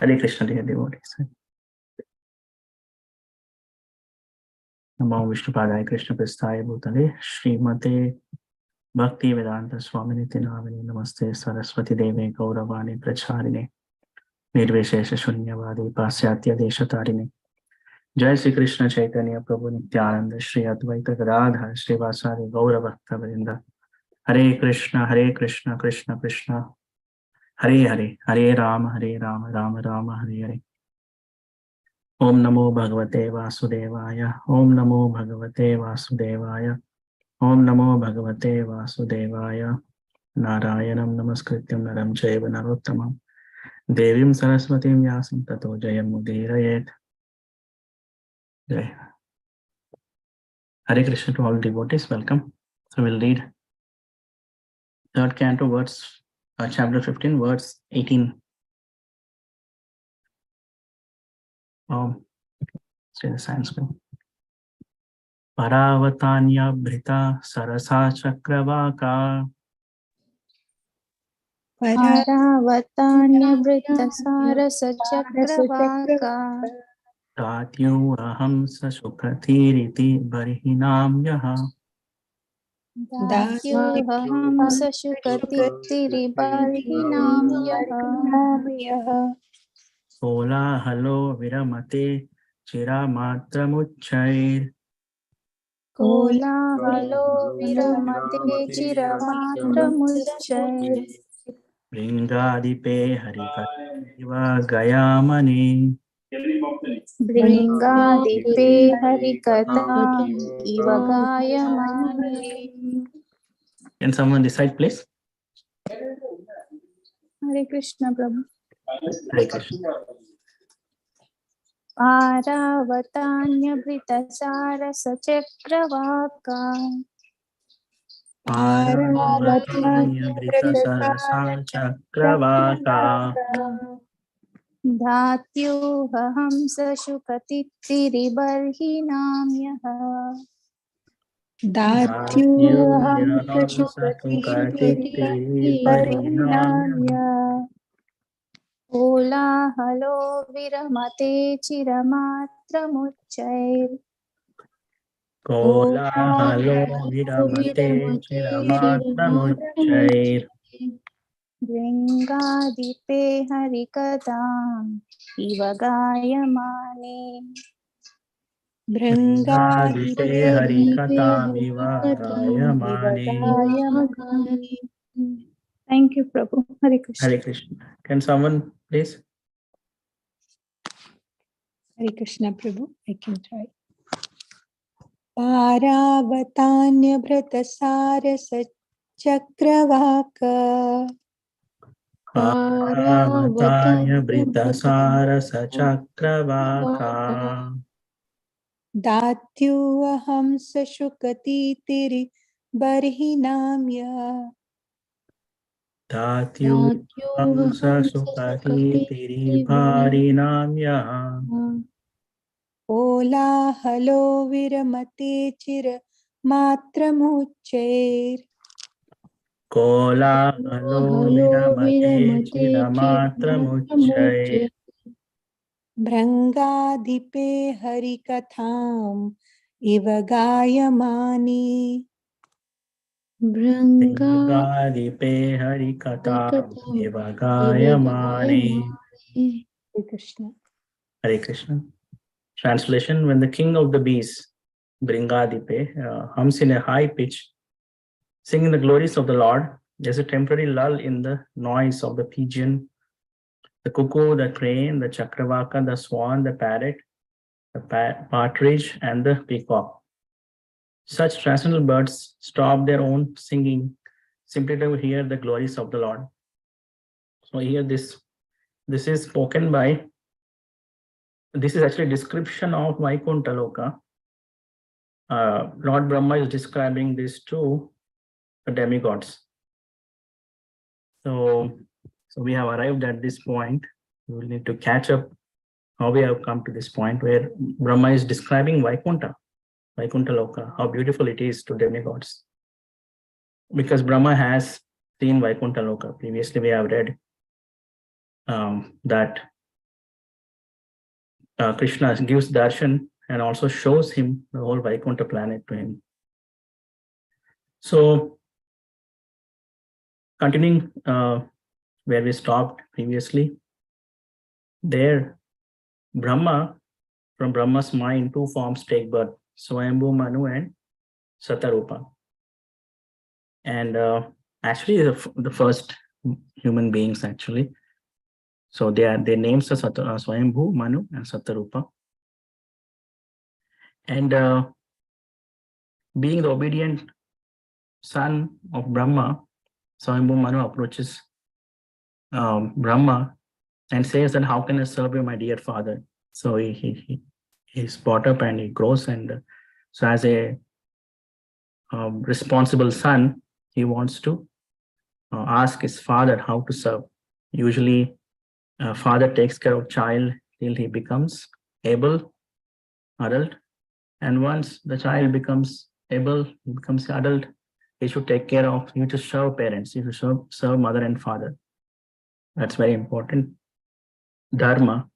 Hare Krishna, dear devotees. Namo Vishnu Padaya Krishna Prasthaya Bhutale Srimate Bhakti Vedanta Swaminiti Namini Namaste Saraswati Deve Gauravani Pracharine Nirvishesha Shunyavadi Pasyatya Deshatarine Jai Sri Krishna Chaitanya Prabhu Nityananda Shri Advaita Gadadhar Shri Vasari Gauravakta Vrinda Hare Krishna Krishna Krishna Hare Hare Hare Rama Rama Rama Hare Hare Om Namo Bhagavate Vasudevaya Om Namo Bhagavate Vasudevaya Om Namo Bhagavate Vasudevaya Narayanam Namaskrityam Naram Chaiva Narottamam Devim Saraswatim Vyasam Tato Jayam Mudirayet. Jai. Hare Krishna to all devotees, welcome. So we'll read third canto words, chapter 15, verse 18. Say the Sanskrit. Paravatanya Bhrita Sarasa Chakravaka Paravatanyabhritasaarasachakravaaka Tatyu Aham Sashukatiriti Barhinam Yaha Datyuham sashukatitiribarhinam yaha Ola Halo Viramate Chiramatramuchair Kolahalo viramate chiramatramuchay Bringadipe Harikativa Gayamani. Bringadipe harikatam ivagayamani. Can someone decide, please? Hare Krishna, Prabhu. Hare Krishna. Paravatanyabhritasaarasachakravaaka Paravatanyabhritasaarasachakravaaka Dhatyuham sashukatitiribarhinam yaha Dhatyuham sashukatitiribarhinam yaha Kolahalo viramate chiramatramuchair Kolahalo Viramate Chiramatramuchair Bringadipe harikatam ivagayamani. Bringadipe Harikatamiva Gayamani. Thank you, Prabhu. Hare Krishna. Hare Krishna. Can someone please? Hare Krishna, Prabhu. I can try. Paravatanyabhritasarasachakravaka Paravatanyabhritasaarasachakravaka Datyuham sashukatitiri barhinamya Dhatyuham sasukatitiribarinamya Kolahalo viramate chira matramuchair Kolahalo Viramate Chiramatramuchair Brangadipe harikatham ivagayamani. Bringadipe Harikatam Evagayamani. Hare Krishna. Hare Krishna. Translation: when the king of the bees, Bringadipe, hums in a high pitch, singing the glories of the Lord, there's a temporary lull in the noise of the pigeon, the cuckoo, the crane, the chakravaka, the swan, the parrot, the partridge, and the peacock. Such transcendental birds stop their own singing simply to hear the glories of the Lord. So here this is spoken by, this is actually a description of Vaikuntha Loka. Lord Brahma is describing these two demigods. So we have arrived at this point. We will need to catch up how we have come to this point where Brahma is describing Vaikuntha Loka, how beautiful it is to demigods. Because Brahma has seen Vaikuntha Loka. Previously we have read that Krishna gives darshan and also shows him the whole Vaikuntha planet to him. So, continuing where we stopped previously, there Brahma, from Brahma's mind, two forms take birth: Swayambhu Manu and Satarupa. And actually, the first human beings actually. So their names are Swayambhu, Manu, and Satarupa. And being the obedient son of Brahma, Swayambhu Manu approaches Brahma and says that, how can I serve you, my dear father? So he's brought up and he grows, and so as a responsible son, he wants to ask his father how to serve. Usually, father takes care of child till he becomes able, adult, and once the child becomes able, he becomes adult, he should take care of, you to serve parents, you should serve mother and father. That's very important dharma.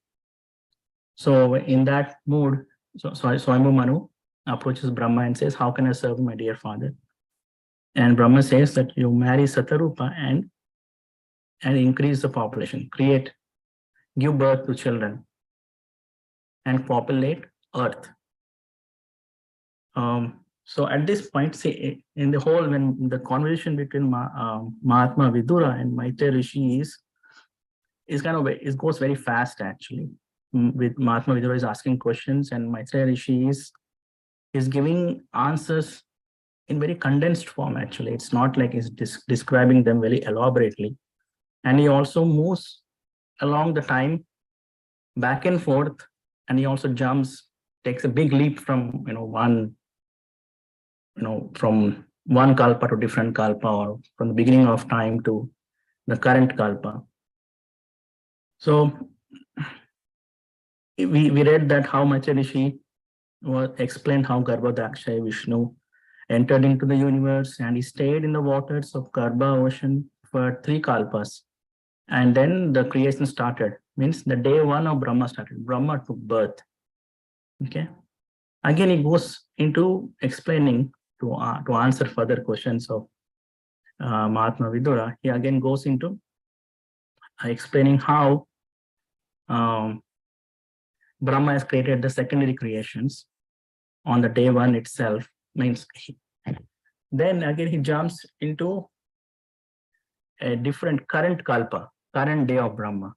So in that mood, Swayambhu Manu approaches Brahma and says, how can I serve my dear father? And Brahma says that you marry Satarupa and increase the population, give birth to children and populate earth. So at this point, see, in the whole, when the conversation between Mahatma Vidura and Maitreya Rishi is kind of, it goes very fast actually. With Mahatma Vidura is asking questions and Maitreya Rishi is giving answers in very condensed form actually. It's not like he's describing them very elaborately. And he also moves along the time back and forth, and he also takes a big leap from from one kalpa to different kalpa, or from the beginning of time to the current kalpa. So we read that how Maitreya Rishi explained how Garbhodakshay Vishnu entered into the universe and he stayed in the waters of Garbha ocean for 3 kalpas. And then the creation started, means the day 1 of Brahma started. Brahma took birth. Okay. Again, he goes into explaining to answer further questions of Mahatma Vidura. He again goes into explaining how Brahma has created the secondary creations on the day 1 itself. Means then again he jumps into a different current kalpa, current day of Brahma,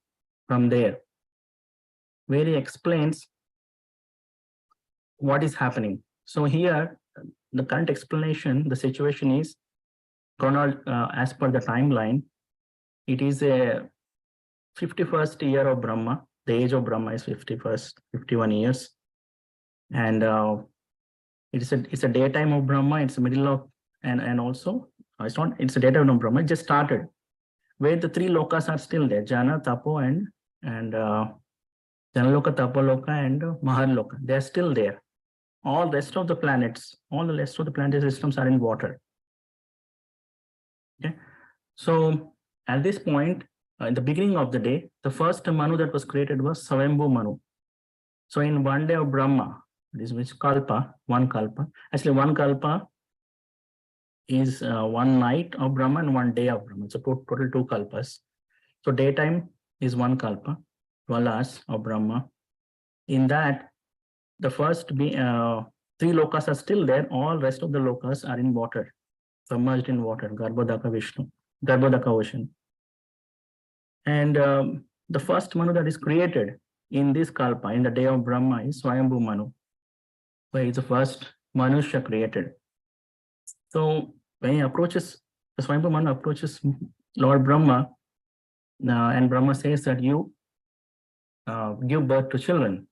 from there, where he explains what is happening. So here, the current explanation, the situation is, as per the timeline, it is a 51st year of Brahma. The age of Brahma is 51 years. And it's a daytime of Brahma, it's the middle of, and also, it's a daytime of Brahma, it just started, where the 3 lokas are still there, Jana, Tapo, and Janaloka, Tapaloka, and Maharloka. They're still there. All the rest of the planets, all the rest of the planetary systems are in water. Okay. So at this point, in the beginning of the day, the first Manu that was created was Swayambhu Manu. So in one day of Brahma, this which kalpa, 1 kalpa. Actually, 1 kalpa is 1 night of Brahma and 1 day of Brahma. So total 2 kalpas. So daytime is 1 kalpa, 12 hours of Brahma. In that, the first 3 lokas are still there. All rest of the lokas are in water, submerged in water, Garbhodaka ocean. And the first Manu that is created in this kalpa, in the day of Brahma, is Swayambhu Manu, where is the first Manusha created. So when he approaches, the Swayambhu Manu approaches Lord Brahma, and Brahma says that you give birth to children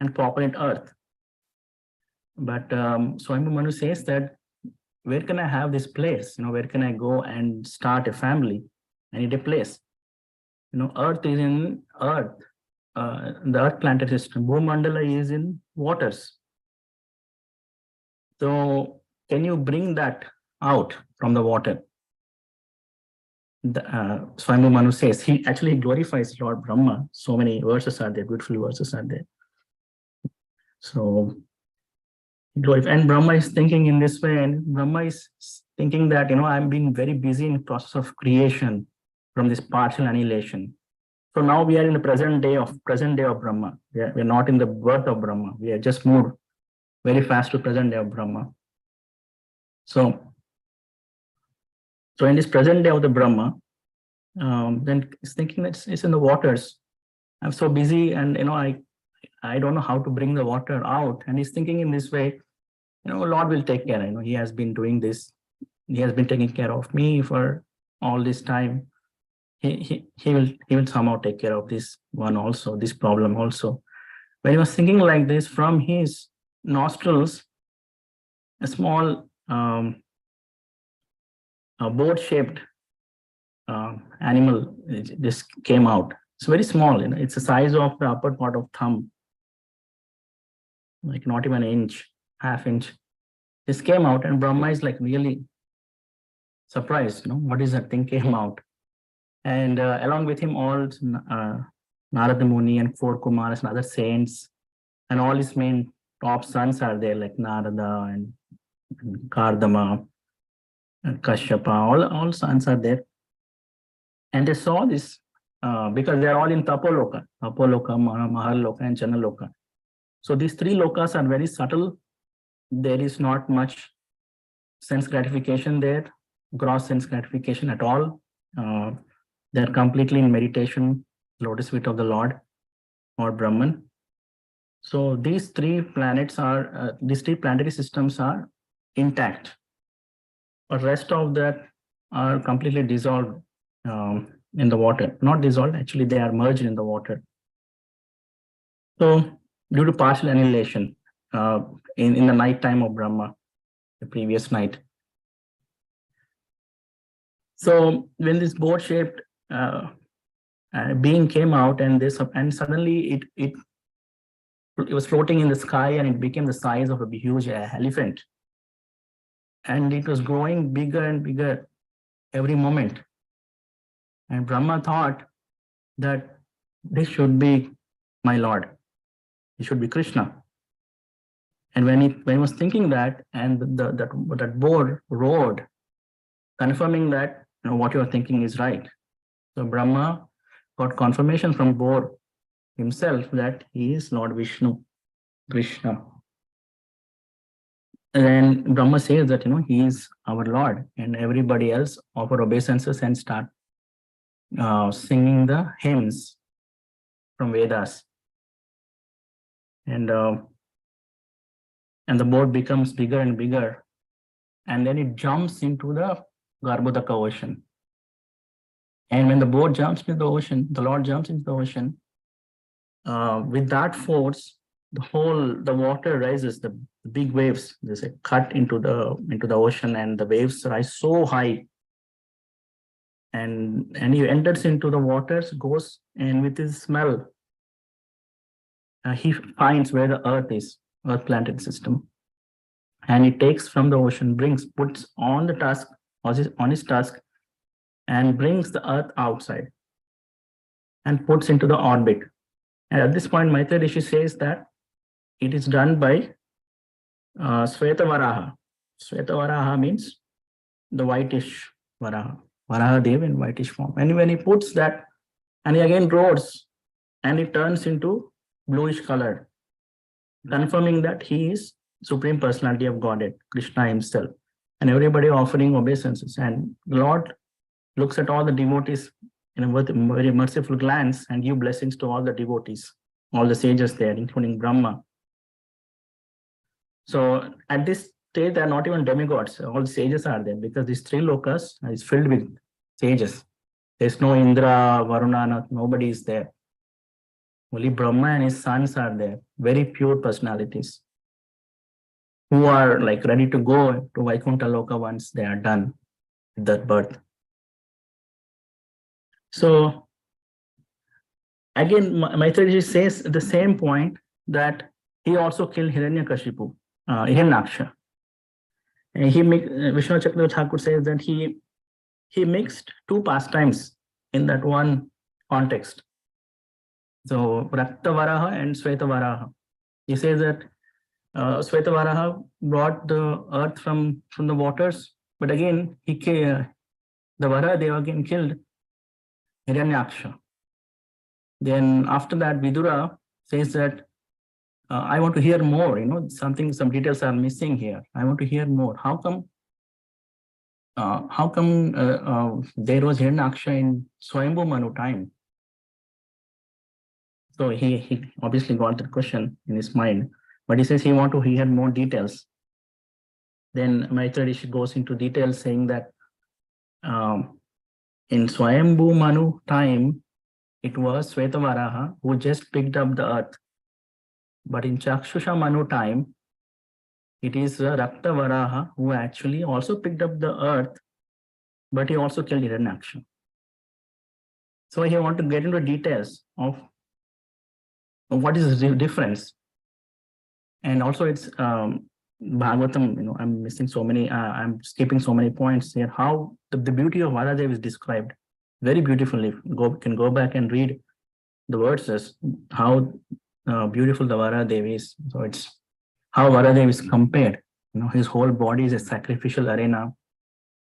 and populate earth. But Swayambhu Manu says that, where can I have this place? Where can I go and start a family? I need a place. Earth is in earth, the earth planetary system. Bhumandala is in waters. So can you bring that out from the water? Swayambhu Manu says, he actually glorifies Lord Brahma. So many verses are there, beautiful verses are there. So, and Brahma is thinking in this way, and Brahma is thinking that, I'm being very busy in the process of creation from this partial annihilation. So now we are in the present day of Brahma. We are not in the birth of Brahma. We are just moved very fast to present day of Brahma. So in this present day of the Brahma, then he's thinking that it's in the waters. I'm so busy, and I don't know how to bring the water out. And he's thinking in this way, Lord will take care. He has been doing this. He has been taking care of me for all this time. He will somehow take care of this one also, this problem also. When he was thinking like this, from his nostrils, a small boat-shaped animal just came out. It's very small, it's the size of the upper part of thumb, like not even an inch, half inch. This came out, and Brahma is like really surprised, what is that thing came out? And along with him, all Narada Muni and 4 Kumaras and other saints, and all his main top sons are there, like Narada and Kardama, and Kashyapa, all sons are there. And they saw this because they are all in Tapoloka, Maharloka, and Chanaloka. So these 3 lokas are very subtle. There is not much sense gratification there, gross sense gratification at all. They're completely in meditation, lotus feet of the Lord or Brahman. So these 3 planets are, these 3 planetary systems are intact. The rest of that are completely dissolved in the water. Not dissolved, actually they are merged in the water. So due to partial annihilation in the night time of Brahma, the previous night. So when this boat-shaped being came out, and suddenly it was floating in the sky, and it became the size of a huge elephant, and it was growing bigger and bigger every moment. And Brahma thought that this should be my Lord. It should be Krishna. And when he was thinking that, and that board roared, confirming that what you are thinking is right. So Brahma got confirmation from board himself that he is Lord Vishnu, Krishna. And then Brahma says that he is our Lord, and everybody else offer obeisances and start singing the hymns from Vedas. And the boat becomes bigger and bigger, and then it jumps into the Garbhodaka ocean. And when the boat jumps into the ocean, the Lord jumps into the ocean, with that force, the water rises, the big waves, there's a cut into the ocean, and the waves rise so high. And he enters into the waters, goes, and with his smell, he finds where the earth is, earth planetary system. And he takes from the ocean, puts on the tusk, on his tusk, and brings the earth outside and puts into the orbit. And at this point, Maitreya Rishi says that it is done by Sweta Varaha. Sweta Varaha means the whitish Varaha, Varaha Dev in whitish form. And when he puts that, and he again roars, and it turns into bluish color, confirming that he is Supreme Personality of Godhead, Krishna himself. And everybody offering obeisances. And the Lord looks at all the devotees in a very merciful glance and give blessings to all the devotees, all the sages there, including Brahma. So at this stage, they are not even demigods. All the sages are there, because these 3 lokas is filled with sages. There's no Indra, Varuna, nobody is there. Only Brahma and his sons are there, very pure personalities, who are like ready to go to Vaikuntha Loka once they are done with that birth. So again, Maitreya says at the same point that he also killed Hiranyakashipu, Hiranyaksha. And Vishnu Chakravarti Thakur says that he mixed 2 pastimes in that one context. So Rakta Varaha and Sweta Varaha. He says that Svetavaraha brought the earth from the waters, but again the Varadeva again killed Hiranyaksha. Then after that, Vidura says that I want to hear more. Some details are missing here. I want to hear more. How come there was Hiranyaksha in Swayambhu Manu time? So he obviously got the question in his mind, but he says he want to hear more details. Then Maitreya Rishi goes into details saying that in Swayambhu Manu time, it was Svetavaraha who just picked up the earth. But in Chakshusha Manu time, it is Raktavaraha who actually also picked up the earth, but he also killed Hiranyaksha. So he want to get into details of what is the difference. And also it's Bhagavatam, I'm missing so many, I'm skipping so many points here. How the beauty of Varadev is described very beautifully. Can go back and read the verses, how beautiful the Varadev is. So it's how Varadev is compared. His whole body is a sacrificial arena.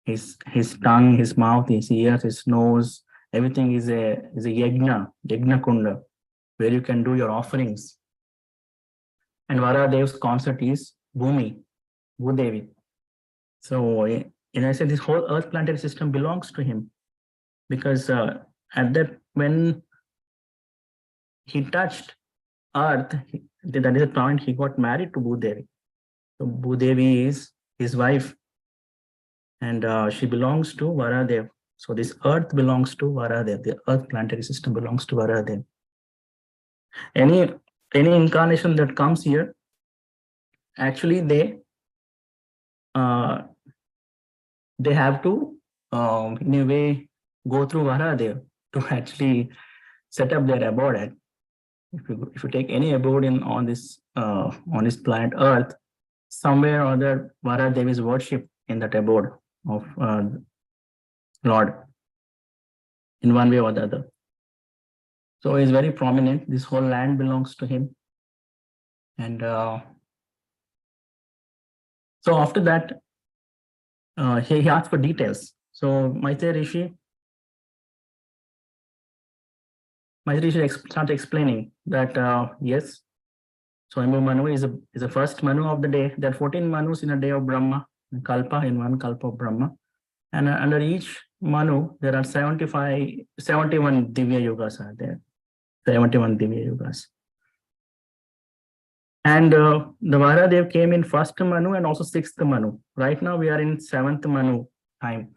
His tongue, his mouth, his ears, his nose, everything is a yajna kunda, where you can do your offerings. And Varadev's concept is Bhumi, Bhudevi. So I said this whole earth planetary system belongs to him, because at that, when he touched earth, that is the point he got married to Bhudevi. So Bhudevi is his wife, and she belongs to Varadev. So this earth belongs to Varadev. The earth planetary system belongs to Varadev. Any incarnation that comes here, actually they have to in a way go through Varadev to actually set up their abode. If you take any abode on this planet Earth, somewhere or other Varadev is worshipped in that abode of Lord in one way or the other. So he's very prominent. This whole land belongs to him. And so after that, he asked for details. So Maitreya Rishi started explaining that yes, Swayambhu Manu is the first Manu of the day. There are 14 Manus in a day of Brahma, Kalpa, in one Kalpa of Brahma. And under each Manu, there are 71 Divya Yugas are there. 71 Divya Yugas. And the Varadev came in first Manu and also sixth Manu. Right now we are in 7th Manu time.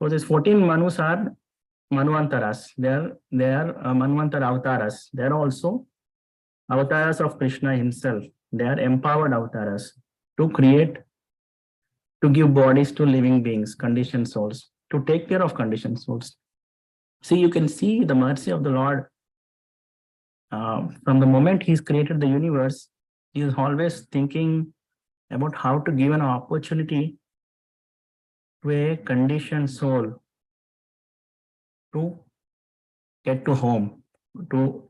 So these 14 Manus are Manvantaras. They are Manvantara avatars. They are also avatars of Krishna himself. They are empowered avatars to give bodies to living beings, conditioned souls, to take care of conditioned souls. See, you can see the mercy of the Lord. From the moment he's created the universe, he is always thinking about how to give an opportunity to a conditioned soul to get to home, to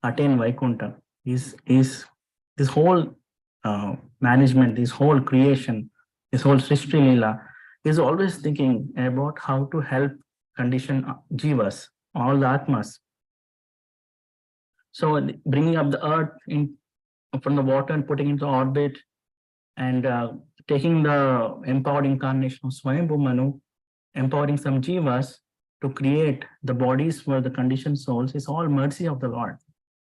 attain Vaikuntha. This whole management, this whole creation, this whole Srishti Leela is always thinking about how to help conditioned jivas, all the atmas. So bringing up the earth from the water and putting it into orbit, and taking the empowered incarnation of Swayambhu Manu, empowering some jivas to create the bodies for the conditioned souls, is all mercy of the Lord.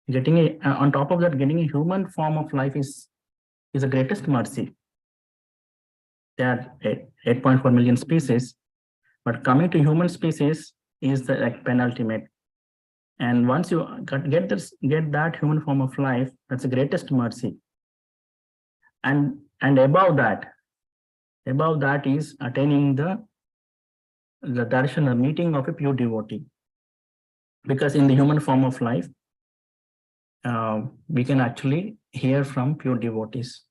On top of that, getting a human form of life is the greatest mercy. There are 8.4 million species, but coming to human species is the penultimate. And once you get that human form of life, that's the greatest mercy. And above that is attaining the darshan, meeting of a pure devotee. Because in the human form of life, we can actually hear from pure devotees.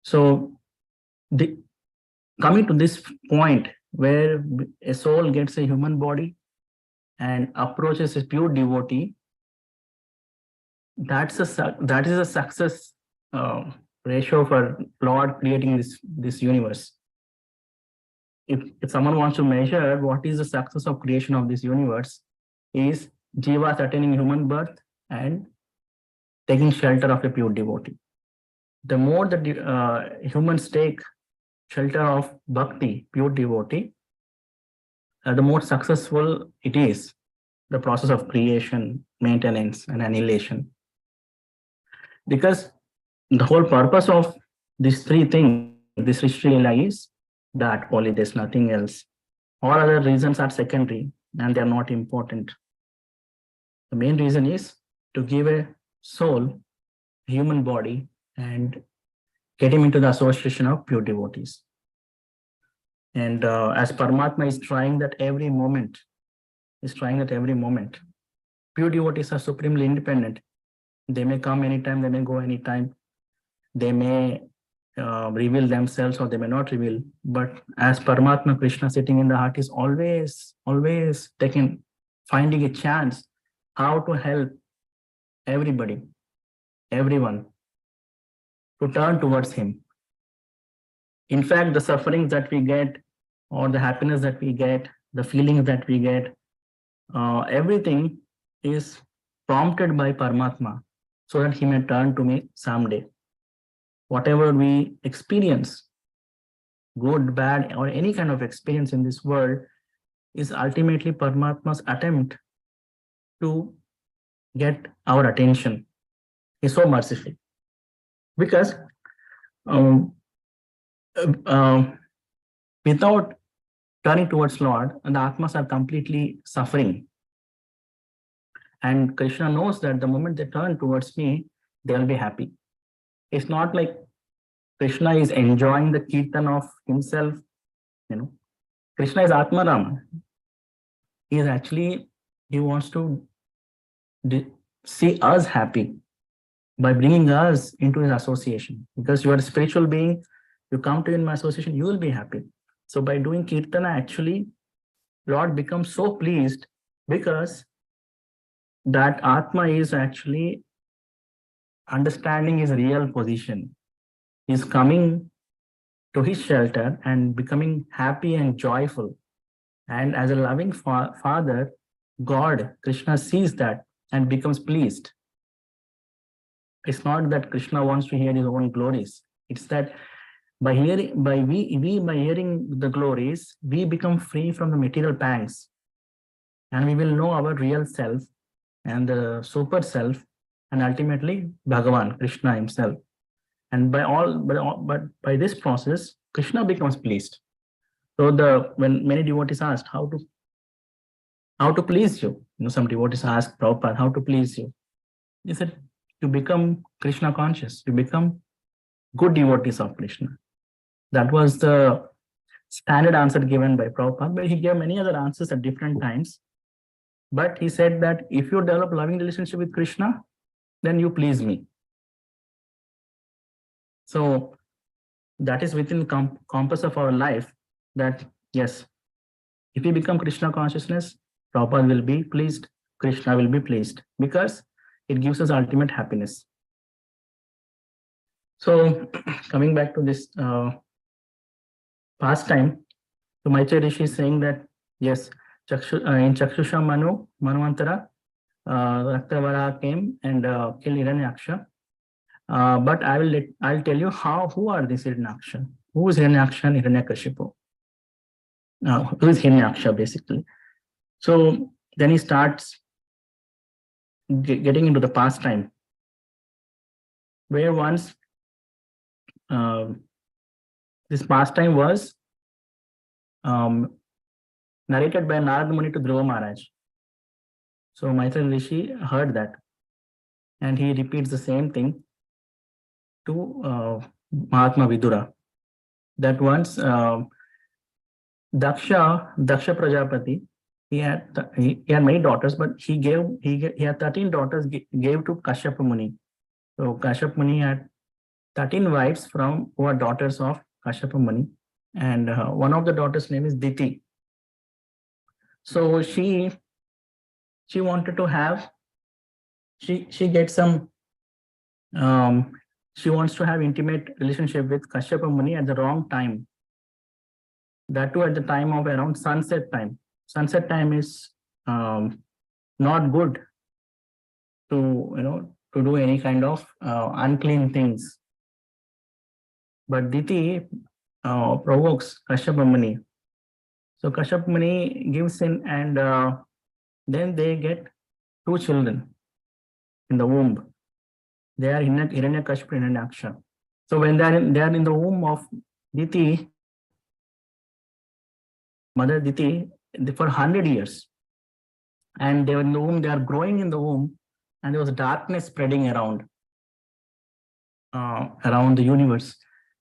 So coming to this point where a soul gets a human body and approaches a pure devotee, that is a success ratio for Lord creating this universe. If someone wants to measure what is the success of creation of this universe, is Jivas attaining human birth and taking shelter of a pure devotee. The more the humans take shelter of bhakti, pure devotee, the more successful it is, the process of creation, maintenance, and annihilation. Because the whole purpose of these three things, this Srishti Leela, is that only, there's nothing else. All other reasons are secondary and they are not important. The main reason is to give a soul, a human body, and get him into the association of pure devotees. And as Paramatma is trying that every moment, pure devotees are supremely independent. They may come anytime, they may go anytime, they may reveal themselves or they may not reveal. But as Paramatma, Krishna sitting in the heart is always finding a chance how to help everybody, everyone, to turn towards him. In fact, the sufferings that we get, or the happiness that we get, the feelings that we get, everything is prompted by Paramatma so that he may turn to me someday. Whatever we experience, good, bad, or any kind of experience in this world, is ultimately Paramatma's attempt to get our attention. He's so merciful. Because without turning towards Lord, the Atmas are completely suffering. And Krishna knows that the moment they turn towards me, they will be happy. It's not like Krishna is enjoying the kirtan of himself. Krishna is Atmaram. He wants to see us happy by bringing us into his association. Because you are a spiritual being, you come to in my association, you will be happy. So by doing kirtana, actually, Lord becomes so pleased, because that Atma is actually understanding his real position. He's coming to his shelter and becoming happy and joyful. And as a loving father, God, Krishna, sees that and becomes pleased. It's not that Krishna wants to hear his own glories. It's that by hearing the glories, we become free from the material pangs, and we will know our real self and the super self, and ultimately Bhagavan, Krishna himself. And by this process, Krishna becomes pleased. So when many devotees asked how to please you, some devotees asked Prabhupada, how to please you? He said, you become Krishna conscious, you become good devotees of Krishna. That was the standard answer given by Prabhupada, but he gave many other answers at different times. But he said that if you develop loving relationship with Krishna, then you please me. So that is within the compass of our life, that yes, if we become Krishna consciousnness, Prabhupada will be pleased, Krishna will be pleased, because it gives us ultimate happiness. So coming back to this pastime, so Maitreya Rishi is saying that yes, in Chakshusha Manvantara, Raktavara came and killed Hiranyaksha. But I'll tell you who are these Hiranyaksha? Who is Hiranyaksha and Hiranyakashipu? Who is Hiranyaksha basically? So then he starts getting into the pastime, where once this pastime was narrated by Narad Muni to Dhruva Maharaj. So Maitreya Rishi heard that, and he repeats the same thing to Mahatma Vidura. That once Daksha Prajapati, he had many daughters, but he had 13 daughters, gave to Kashyapa Muni. So Kashyapa Muni had 13 wives who are daughters of Kashyapa Muni, and one of the daughters' name is Diti. So she wanted to have, she gets some she wants to have intimate relationship with Kashyapa Muni at the wrong time. That too at the time of around sunset time. Sunset time is not good to do any kind of unclean things. But Diti provokes Kashyapa Muni. So Kashyapa Muni gives in, and then they get 2 children in the womb. They are Hiranyakashipu and Hiranyaksha. So when they are in the womb of Diti, Mother Diti, for 100 years, and they were in the womb, they are growing in the womb, and there was darkness spreading around the universe,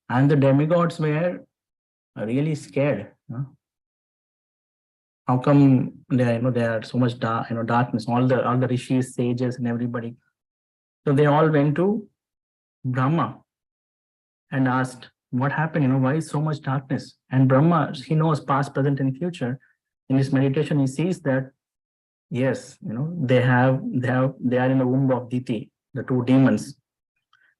and the demigods were really scared. How come there are so much darkness? All the rishis, sages, and everybody. So they all went to Brahma and asked, what happened? Why is so much darkness? And Brahma, he knows past, present, and future. In his meditation, he sees that yes, they are in the womb of Diti, the 2 demons.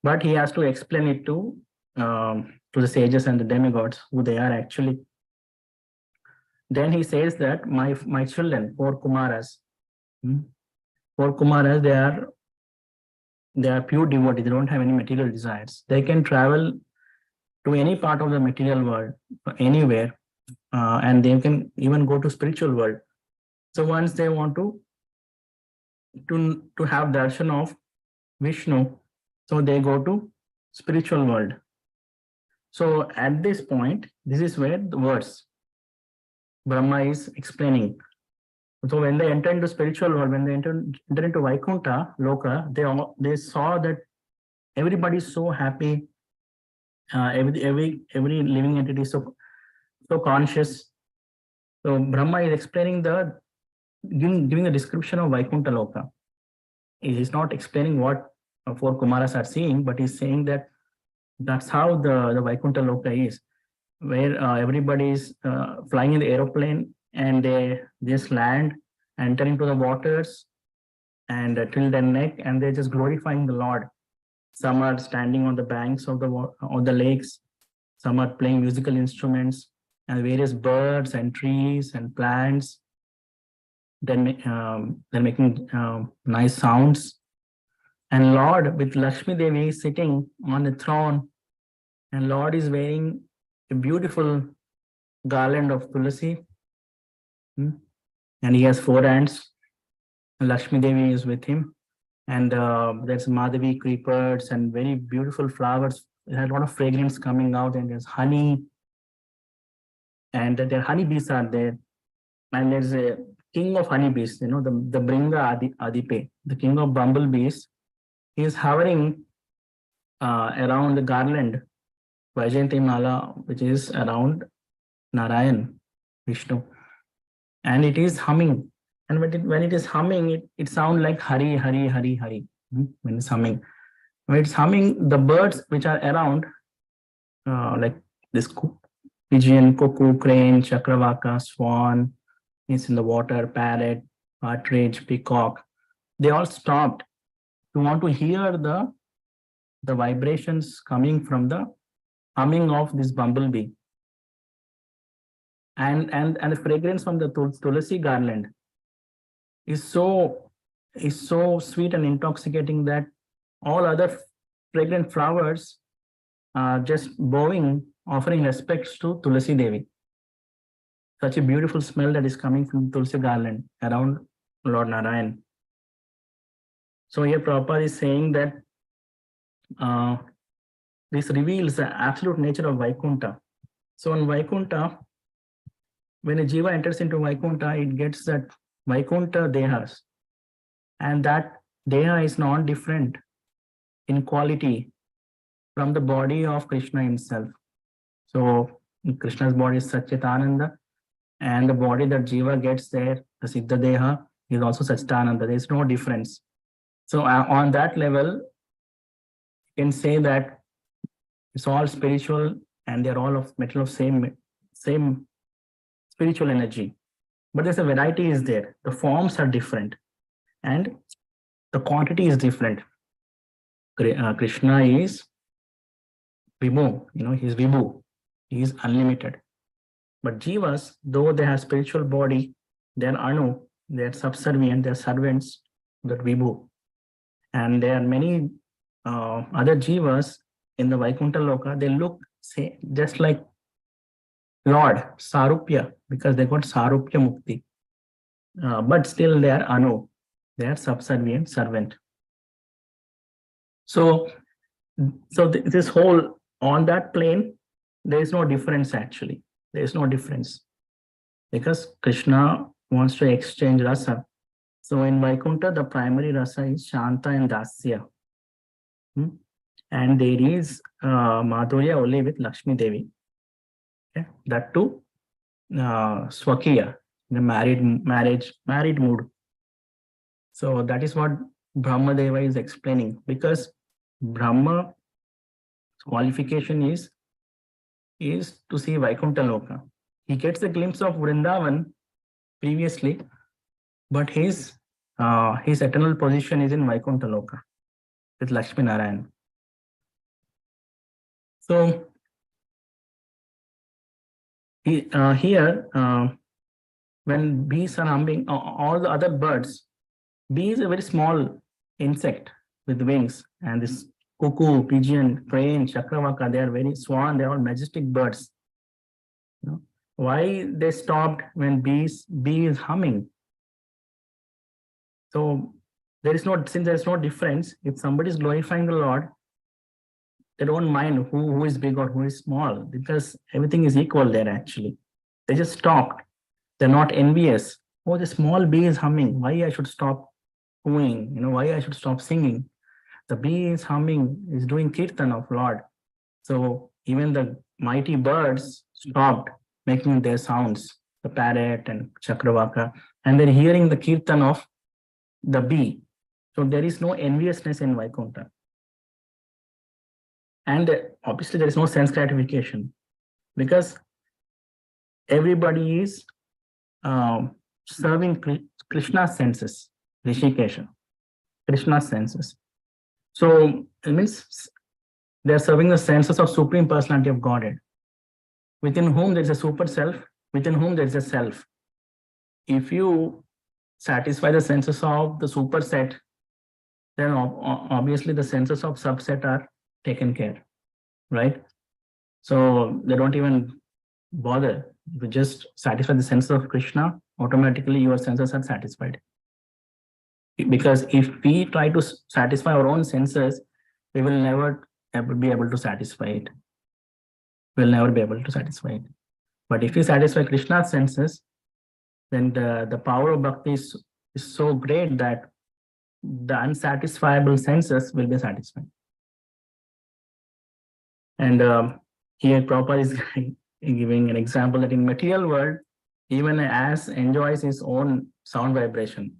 But he has to explain it to the sages and the demigods who they are actually. Then he says that my children, 4 Kumaras, they are pure devotees. They don't have any material desires. They can travel to any part of the material world, anywhere, and they can even go to spiritual world. So once they want to have darshan of Vishnu, so they go to spiritual world. So at this point, this is where the verse Brahma is explaining. So when they enter into spiritual world, when they enter into Vaikuntha Loka, they saw that everybody is so happy. Every living entity is so conscious. So Brahma is explaining giving the description of Vaikuntha Loka. He is not explaining what 4 Kumaras are seeing, but he's saying that that's how the Vaikuntha Loka is, where everybody is flying in the aeroplane, and they just land, enter into the waters, and till their neck, and they're just glorifying the Lord. Some are standing on the banks of the lakes. Some are playing musical instruments, and various birds and trees and plants. They're making nice sounds. And Lord, with Lakshmi Devi sitting on a throne, and Lord is wearing a beautiful garland of tulasi, and he has 4 hands. Lakshmi Devi is with him, and there's Madhavi creepers and very beautiful flowers. It has a lot of fragrance coming out, and there's honey, and the honeybees are there, and there's a king of honeybees, the Bringa Adipe, the king of bumblebees. He is hovering around the garland, Vaijayanti Mala, which is around Narayan, Vishnu, and it is humming. And when it is humming, it sounds like Hari, Hari, Hari, Hari. When it's humming, the birds which are around, like this pigeon, cuckoo, crane, chakravaka, swan, is in the water, parrot, partridge, peacock, they all stopped to want to hear the vibrations coming from the humming of this bumblebee, and the fragrance from the tulasi garland is so sweet and intoxicating that all other fragrant flowers are just bowing, offering respects to Tulasi Devi. Such a beautiful smell that is coming from Tulsi garland around Lord Narayan. So here Prabhupada is saying that this reveals the absolute nature of Vaikuntha. So in Vaikuntha, when a jiva enters into Vaikuntha, it gets that Vaikuntha Dehas, and that Deha is not different in quality from the body of Krishna himself. So Krishna's body is Satchitananda, and the body that jiva gets there, the Siddha Deha, is also Satchitananda. There is no difference. So on that level, you can say that it's all spiritual, and they're all of metal of same spiritual energy. But there's a variety is there. The forms are different, and the quantity is different. Krishna is Vibhu, he's Vibhu. He is unlimited. But Jivas, though they have spiritual body, they are Anu, they are subservient, they are servants, that Vibhu. And there are many other Jivas in the Vaikuntha Loka, they look just like Lord, Sarupya, because they got Sarupya Mukti. But still they are Anu, they are subservient servant. So this whole, on that plane, there is no difference actually. There is no difference. Because Krishna wants to exchange rasa. So in Vaikuntha, the primary rasa is Shanta and Dasya. And there is Madhurya only with Lakshmi Devi. Okay? That too, Swakiya, the married mood. So that is what Brahma Deva is explaining, because Brahma's qualification is to see Vaikuntha Loka. He gets a glimpse of Vrindavan previously, but his eternal position is in Vaikuntha Loka with Lakshmi Narayan. So here, when bees are humming, all the other birds, bee is a very small insect with wings, and this cuckoo, pigeon, crane, chakravaka, they are very swan, they are all majestic birds. Why they stopped when bee is humming? So since there is no difference, if somebody is glorifying the Lord, they don't mind who is big or who is small, because everything is equal there actually. They just stopped. They're not envious. Oh, the small bee is humming. Why I should stop cooing? Why I should stop singing? The bee is humming, is doing kirtan of Lord. So even the mighty birds stopped making their sounds, the parrot and chakravaka, and they're hearing the kirtan of the bee. So there is no enviousness in Vaikuntha. And obviously there is no sense gratification, because everybody is serving Krishna's senses, Rishikesha, Krishna's senses. So it means they are serving the senses of Supreme Personality of Godhead, within whom there is a super self, within whom there is a self. If you satisfy the senses of the superset, then obviously the senses of subset are taken care, right? So they don't even bother. If you just satisfy the senses of Krishna, automatically your senses are satisfied. Because if we try to satisfy our own senses, we will never be able to satisfy it. We'll never be able to satisfy it. But if we satisfy Krishna's senses, then the power of bhakti is so great that the unsatisfiable senses will be satisfied. And here Prabhupada is giving an example that in material world, even as enjoys his own sound vibration.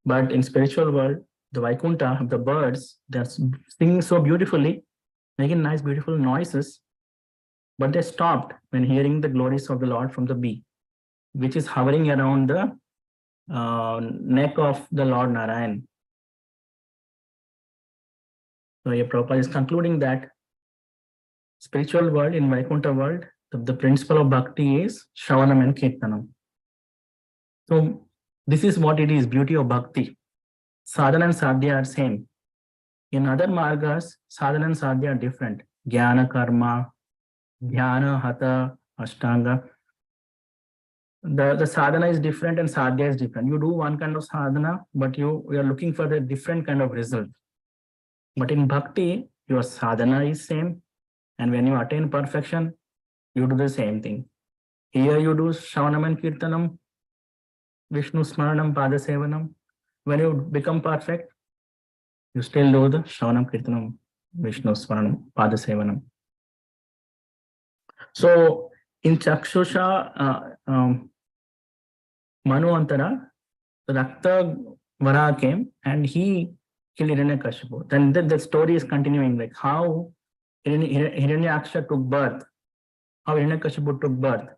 But in spiritual world, the Vaikuntha, the birds, they're singing so beautifully, making nice, beautiful noises, but they stopped when hearing the glories of the Lord from the bee, which is hovering around the neck of the Lord Narayan. So here Prabhupada is concluding that spiritual world, in Vaikuntha world, the principle of bhakti is Shravanam and Kirtanam. So this is what it is, beauty of bhakti. Sadhana and sadhya are same. In other margas, sadhana and sadhya are different. Jnana, karma, dhyana, hatha, ashtanga. The sadhana is different and sadhya is different. You do one kind of sadhana, but you are looking for a different kind of result. But in bhakti, your sadhana is same. And when you attain perfection, you do the same thing. Here you do Shravanam and Kirtanam, Vishnu Smaranam, Padasevanam. When you become perfect, you still do the Shravanam, Kirtanam, Vishnu Smaranam, Padasevanam. So in Chakshusha Manu Rakta Vara came and he killed Hiranyakashipu. Then the story is continuing, like how Hiranyaksha took birth, how Hiranyakashipu took birth.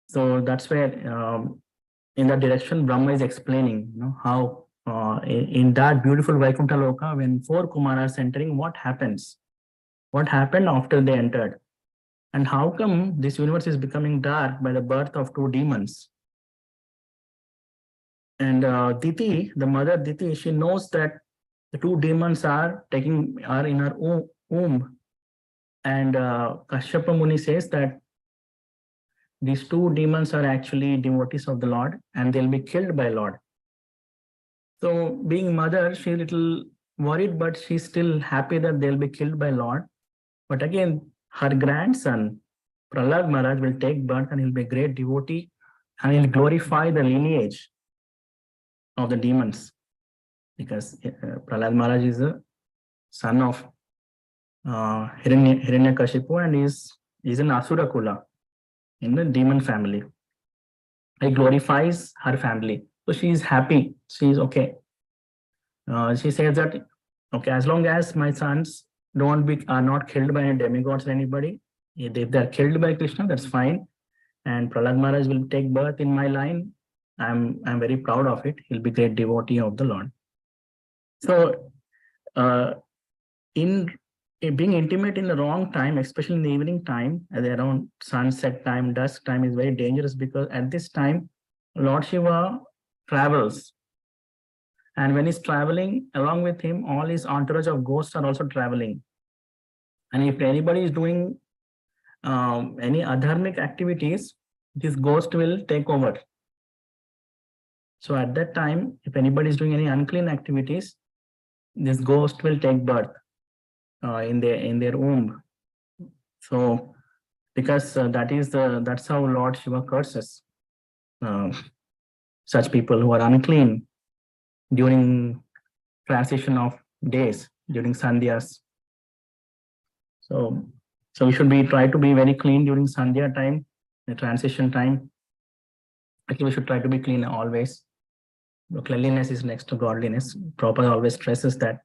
So that's where in that direction Brahma is explaining, how in that beautiful Vaikuntha Loka, when 4 Kumaras entering, what happens? What happened after they entered? And how come this universe is becoming dark by the birth of 2 demons? And Diti, the mother Diti, she knows that the 2 demons are in her womb. And Kashyapa Muni says that these 2 demons are actually devotees of the Lord and they'll be killed by Lord. So being mother, she's a little worried, but she's still happy that they'll be killed by Lord. But again, her grandson, Prahlad Maharaj, will take birth and he'll be a great devotee and he'll glorify the lineage of the demons. Because Prahlad Maharaj is a son of Hiranyakashipu and is an Asura Kula in the demon family. He glorifies her family. So she is happy. She is okay. She says that, okay, as long as my sons are not killed by any demigods or anybody, if they're killed by Krishna, that's fine. And Prahlad Maharaj will take birth in my line. I'm very proud of it. He'll be great devotee of the Lord. So in being intimate in the wrong time, especially in the evening time, around sunset time, dusk time, is very dangerous, because at this time, Lord Shiva travels. And when he's traveling, along with him, all his entourage of ghosts are also traveling. And if anybody is doing any adharmic activities, this ghost will take over. So at that time, if anybody is doing any unclean activities, this ghost will take birth in their womb. So because that's how Lord Shiva curses such people who are unclean during transition of days, during sandhyas. So we should try to be very clean during sandhya time, the transition time. Actually, we should try to be clean always. The cleanliness is next to godliness. Prabhupada always stresses that.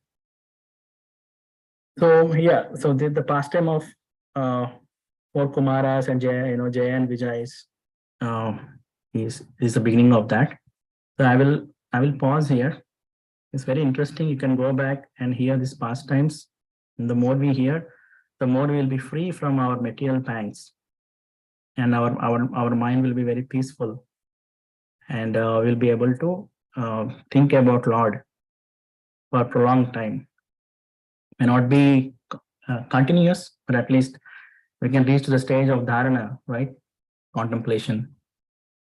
So yeah, so the pastime of 4 Kumaras and Jaya and Vijay is the beginning of that. So I will pause here. It's very interesting. You can go back and hear these pastimes. And the more we hear, the more we will be free from our material pangs, and our mind will be very peaceful, and we'll be able to think about Lord for a prolonged time. May not be continuous, but at least we can reach to the stage of dharana, right? Contemplation.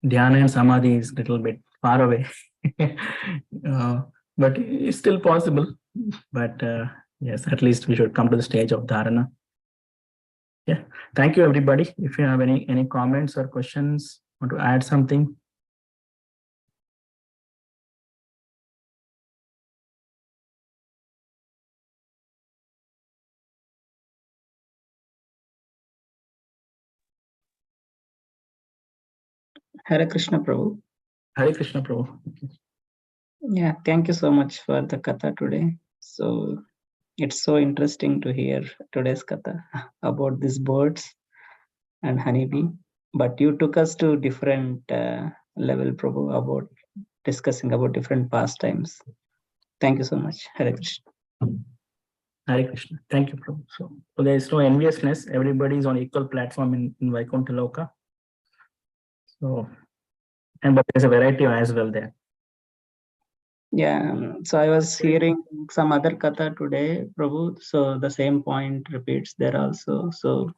Dhyana and samadhi is a little bit far away, but it's still possible. But yes, at least we should come to the stage of dharana. Yeah, thank you, everybody. If you have any comments or questions, want to add something? Hare Krishna Prabhu. Hare Krishna Prabhu. Yeah, thank you so much for the katha today. So it's so interesting to hear today's katha about these birds and honeybee. But you took us to different level, Prabhu, about discussing about different pastimes. Thank you so much. Hare Krishna. Hare Krishna. Thank you, Prabhu. So there is no enviousness. Everybody is on equal platform in Vaikuntha Loka. So, but there's a variety as well there. Yeah, so I was hearing some other katha today, Prabhu. So the same point repeats there also. So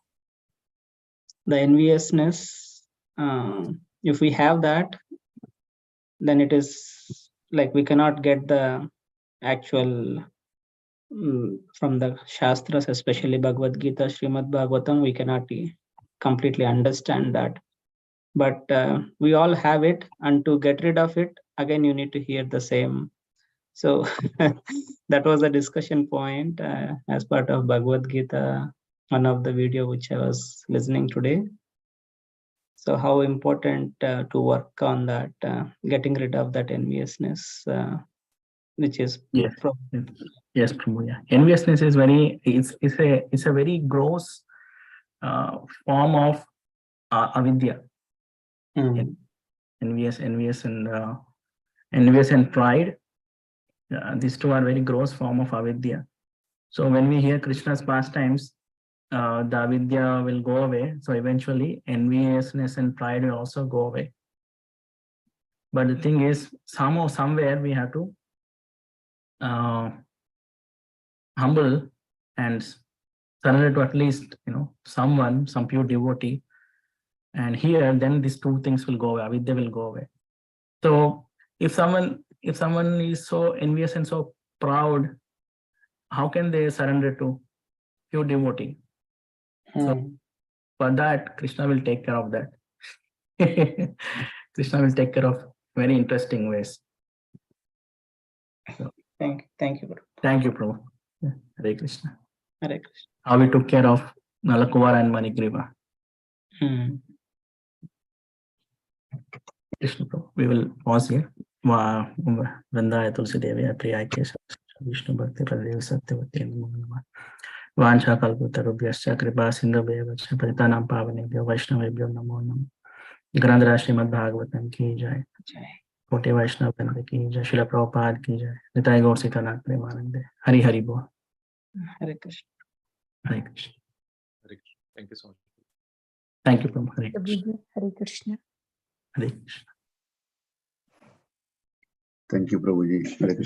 the enviousness, if we have that, then it is like we cannot get the actual from the Shastras, especially Bhagavad Gita, Srimad Bhagavatam, we cannot completely understand that. But we all have it, and to get rid of it, again, you need to hear the same. So that was a discussion point as part of Bhagavad Gita, one of the video which I was listening today. So how important to work on that, getting rid of that enviousness, which is yes, yes, Prabhu. Yeah, enviousness is it's a very gross form of avidya. Envious and pride These two are very gross form of avidya. So when we hear Krishna's pastimes, the avidya will go away. So eventually enviousness and pride will also go away. But the thing is, somehow, somewhere we have to humble and surrender to at least, someone, some pure devotee. And here, then these two things will go away. Avidya will go away. So if someone is so envious and so proud, how can they surrender to pure devotee? So for that, Krishna will take care of that. Krishna will take care of very interesting ways. So, Thank you, Prabhu. Thank you, Prabhu. Hare Krishna. Hare Krishna. How we took care of Nalakuvara and Manigriva. Krishna Prabhu. We will pause here. Vrindaya Tulsi Devi Priya Kesha Vishnu Bhakti Pradev Satyavati Namo Namah. Vancha Kalputarubhyascha Kripa Sindhubhyavascha Paritanam Pavanebhyo Vaishnavebhyo Namo Namah. ग्रंथराज Shrimad Bhagavatam की जय, कोटि वैष्णव वृंद की जय, श्रील प्रभुपाद की जय, निताय गौर सीतानाथ प्रेमानंद। हरि हरि बोल। Hare Krishna. Hare Krishna. Hare Krishna. Thank you so much. Thank you Prabhu. Hare Krishna. Hare Krishna. Hare Krishna. Thank you, Prabhuji. Hare Krishna.